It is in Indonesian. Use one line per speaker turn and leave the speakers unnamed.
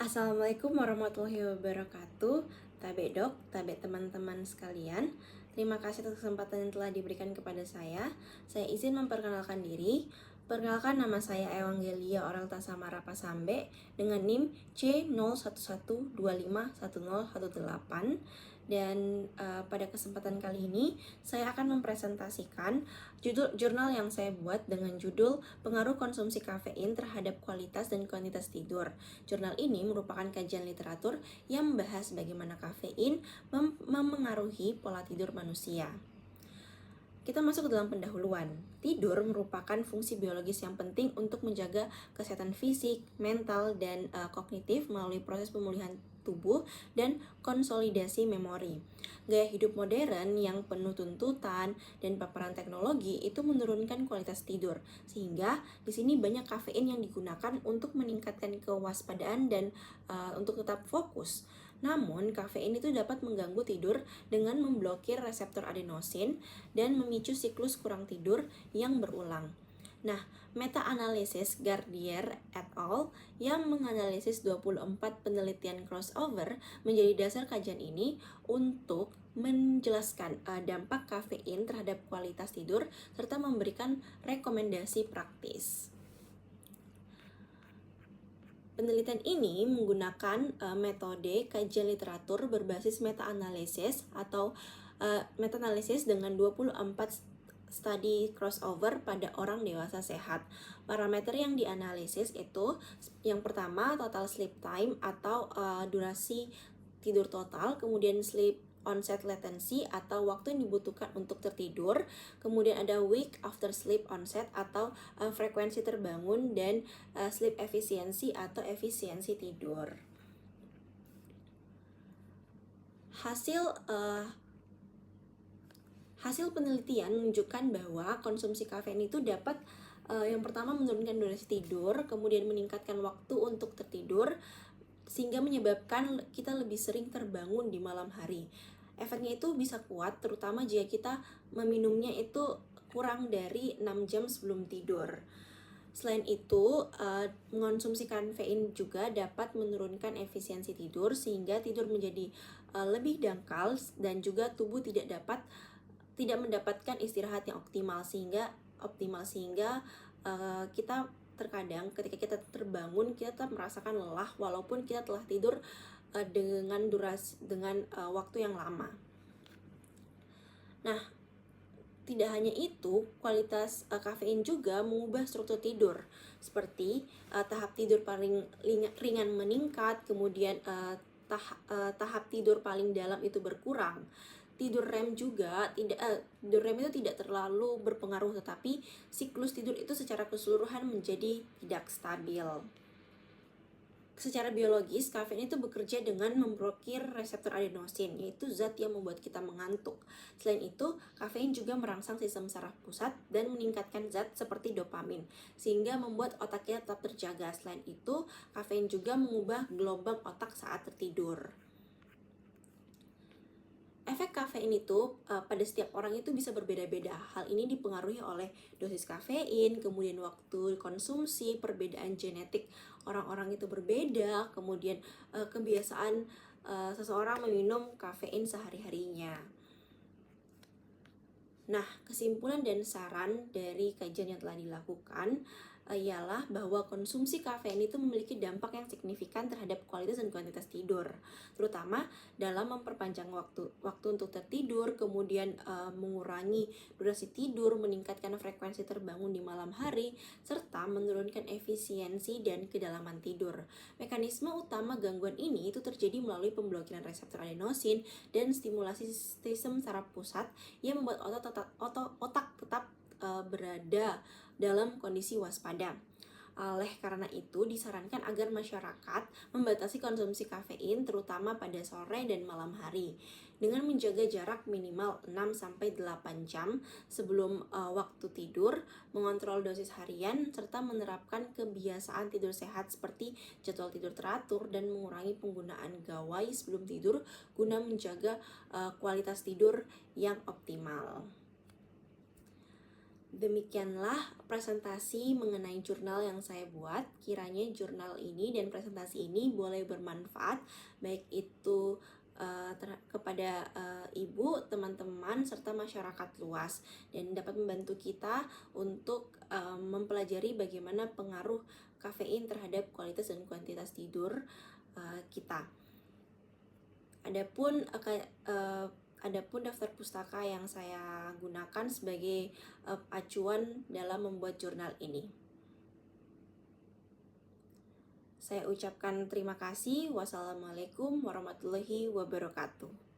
Assalamualaikum warahmatullahi wabarakatuh. Tabe dok, tabe teman-teman sekalian. Terima kasih atas kesempatan yang telah diberikan kepada saya. Saya izin memperkenalkan diri. Perkenalkan, nama saya Ewangelia Orelta Samara Pasambe dengan NIM C0112510118. Dan pada kesempatan kali ini saya akan mempresentasikan jurnal yang saya buat dengan judul Pengaruh Konsumsi Kafein Terhadap Kualitas dan Kuantitas Tidur. Jurnal ini merupakan kajian literatur yang membahas bagaimana kafein memengaruhi pola tidur manusia. Kita masuk ke dalam pendahuluan. Tidur merupakan fungsi biologis yang penting untuk menjaga kesehatan fisik, mental, dan kognitif melalui proses pemulihan tubuh dan konsolidasi memori. Gaya hidup modern yang penuh tuntutan dan paparan teknologi itu menurunkan kualitas tidur, sehingga di sini banyak kafein yang digunakan untuk meningkatkan kewaspadaan dan untuk tetap fokus. Namun, kafein itu dapat mengganggu tidur dengan memblokir reseptor adenosin dan memicu siklus kurang tidur yang berulang. Nah, meta-analisis Gardier et al. Yang menganalisis 24 penelitian crossover menjadi dasar kajian ini untuk menjelaskan dampak kafein terhadap kualitas tidur serta memberikan rekomendasi praktis. Penelitian ini menggunakan metode kajian literatur berbasis meta-analisis atau meta-analisis dengan 24 studi crossover pada orang dewasa sehat. Parameter yang dianalisis itu yang pertama total sleep time atau durasi tidur total, kemudian sleep onset latency atau waktu yang dibutuhkan untuk tertidur, kemudian ada wake after sleep onset atau frekuensi terbangun, dan sleep efficiency atau efisiensi tidur. Hasil penelitian menunjukkan bahwa konsumsi kafein itu dapat yang pertama menurunkan durasi tidur, kemudian meningkatkan waktu untuk tertidur, sehingga menyebabkan kita lebih sering terbangun di malam hari. Efeknya itu bisa kuat, terutama jika kita meminumnya itu kurang dari 6 jam sebelum tidur. Selain itu, mengonsumsi kafein juga dapat menurunkan efisiensi tidur, sehingga tidur menjadi lebih dangkal dan juga tubuh tidak mendapatkan istirahat yang optimal, sehingga kita terkadang ketika kita terbangun kita tetap merasakan lelah walaupun kita telah tidur dengan waktu yang lama. Nah, tidak hanya itu, kualitas kafein juga mengubah struktur tidur, seperti tahap tidur paling ringan meningkat, kemudian tahap tidur paling dalam itu berkurang. Tidur REM itu tidak terlalu berpengaruh, tetapi siklus tidur itu secara keseluruhan menjadi tidak stabil. Secara biologis, kafein itu bekerja dengan memblokir reseptor adenosin, yaitu zat yang membuat kita mengantuk. Selain itu, kafein juga merangsang sistem saraf pusat dan meningkatkan zat seperti dopamin, sehingga membuat otak kita tetap terjaga. Selain itu, kafein juga mengubah gelombang otak saat tertidur. Efek kafein itu pada setiap orang itu bisa berbeda-beda. Hal ini dipengaruhi oleh dosis kafein, kemudian waktu konsumsi, perbedaan genetik orang-orang itu berbeda, kemudian kebiasaan seseorang meminum kafein sehari-harinya. Nah, kesimpulan dan saran dari kajian yang telah dilakukan ialah bahwa konsumsi kafein itu memiliki dampak yang signifikan terhadap kualitas dan kuantitas tidur, terutama dalam memperpanjang waktu untuk tertidur, kemudian mengurangi durasi tidur, meningkatkan frekuensi terbangun di malam hari, serta menurunkan efisiensi dan kedalaman tidur. Mekanisme utama gangguan ini itu terjadi melalui pemblokiran reseptor adenosin dan stimulasi sistem saraf pusat yang membuat otak tetap berada dalam kondisi waspada. Oleh karena itu, disarankan agar masyarakat membatasi konsumsi kafein terutama pada sore dan malam hari dengan menjaga jarak minimal 6-8 jam sebelum waktu tidur, mengontrol dosis harian, serta menerapkan kebiasaan tidur sehat seperti jadwal tidur teratur dan mengurangi penggunaan gawai sebelum tidur guna menjaga kualitas tidur yang optimal. Demikianlah presentasi mengenai jurnal yang saya buat. Kiranya jurnal ini dan presentasi ini boleh bermanfaat, baik itu kepada ibu, teman-teman, serta masyarakat luas, dan dapat membantu kita untuk mempelajari bagaimana pengaruh kafein terhadap kualitas dan kuantitas tidur kita. Adapun daftar pustaka yang saya gunakan sebagai acuan dalam membuat jurnal ini. Saya ucapkan terima kasih. Wassalamualaikum warahmatullahi wabarakatuh.